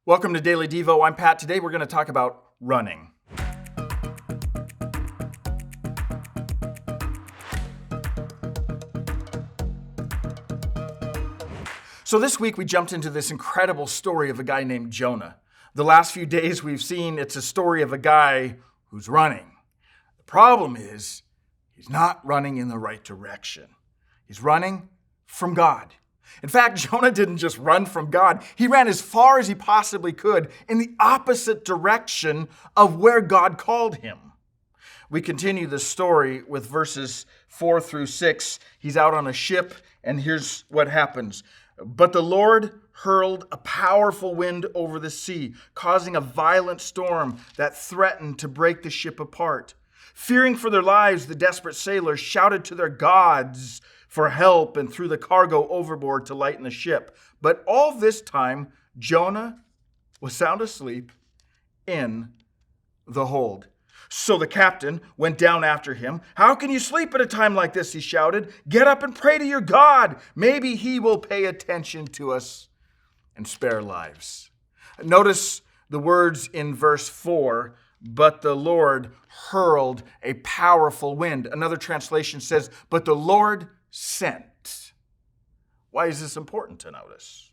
Welcome to Daily Devo. I'm Pat. Today we're going to talk about running. So this week we jumped into this incredible story of a guy named Jonah. The last few days we've seen it's a story of a guy who's running. The problem is he's not running in the right direction. He's running from God. In fact, Jonah didn't just run from God. He ran as far as he possibly could in the opposite direction of where God called him. We continue the story with verses 4 through 6. He's out on a ship, and here's what happens. But the Lord hurled a powerful wind over the sea, causing a violent storm that threatened to break the ship apart. Fearing for their lives, the desperate sailors shouted to their gods for help and threw the cargo overboard to lighten the ship. But all this time, Jonah was sound asleep in the hold. So the captain went down after him. "How can you sleep at a time like this?" he shouted. "Get up and pray to your God. Maybe he will pay attention to us and spare lives." Notice the words in verse 4, but the Lord hurled a powerful wind. Another translation says, but the Lord sent. Why is this important to notice?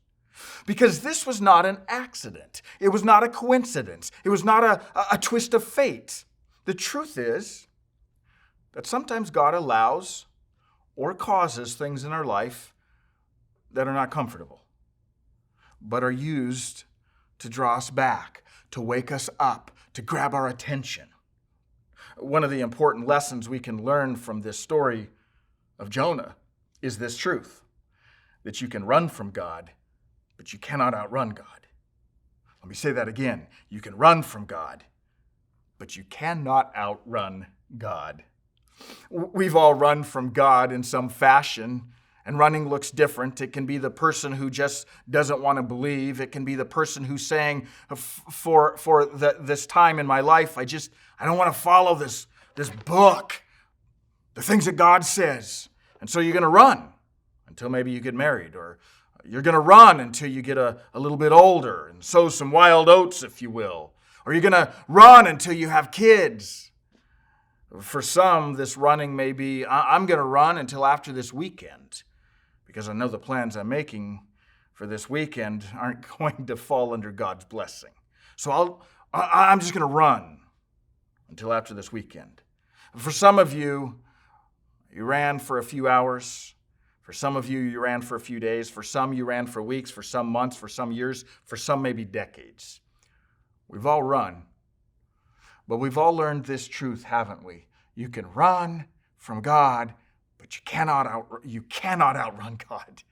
Because this was not an accident. It was not a coincidence. It was not a twist of fate. The truth is that sometimes God allows or causes things in our life that are not comfortable, but are used to draw us back, to wake us up, to grab our attention. One of the important lessons we can learn from this story of Jonah is this truth, that you can run from God, but you cannot outrun God. Let me say that again. You can run from God, but you cannot outrun God. We've all run from God in some fashion, and running looks different. It can be the person who just doesn't want to believe. It can be the person who's saying, for this time in my life, I don't want to follow this book, the things that God says. And so you're going to run until maybe you get married, or you're going to run until you get a little bit older and sow some wild oats, if you will. Or you're going to run until you have kids. For some, this running may be, I'm going to run until after this weekend, because I know the plans I'm making for this weekend aren't going to fall under God's blessing. So I'm just going to run until after this weekend. For some of you, you ran for a few hours. For some of you, you ran for a few days. For some, you ran for weeks. For some, months. For some, years. For some, maybe decades. We've all run. But we've all learned this truth, haven't we? You can run from God, but you cannot outrun God.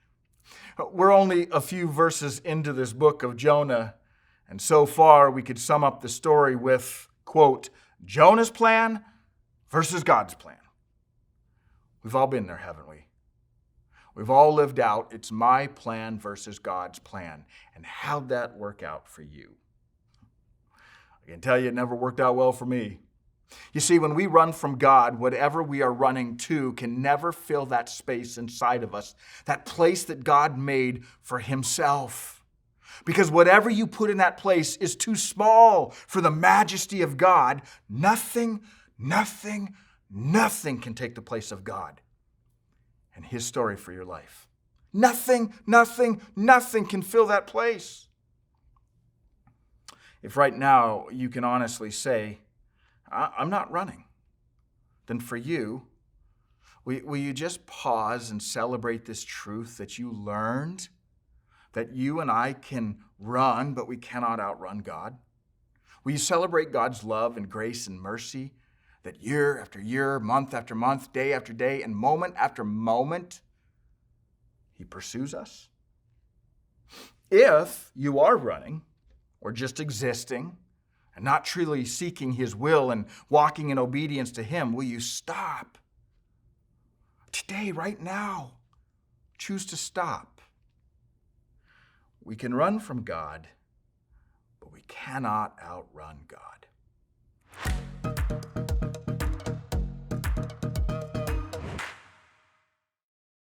We're only a few verses into this book of Jonah, and so far we could sum up the story with, quote, Jonah's plan versus God's plan. We've all been there, haven't we? We've all lived out, it's my plan versus God's plan. And how'd that work out for you? I can tell you it never worked out well for me. You see, when we run from God, whatever we are running to can never fill that space inside of us, that place that God made for himself. Because whatever you put in that place is too small for the majesty of God. Nothing can take the place of God and his story for your life. Nothing can fill that place. If right now you can honestly say, I'm not running, then for you, will you just pause and celebrate this truth that you learned, that you and I can run, but we cannot outrun God? Will you celebrate God's love and grace and mercy, that year after year, month after month, day after day, and moment after moment, he pursues us? If you are running, or just existing, and not truly seeking his will and walking in obedience to him, will you stop? Today, right now, choose to stop. We can run from God, but we cannot outrun God.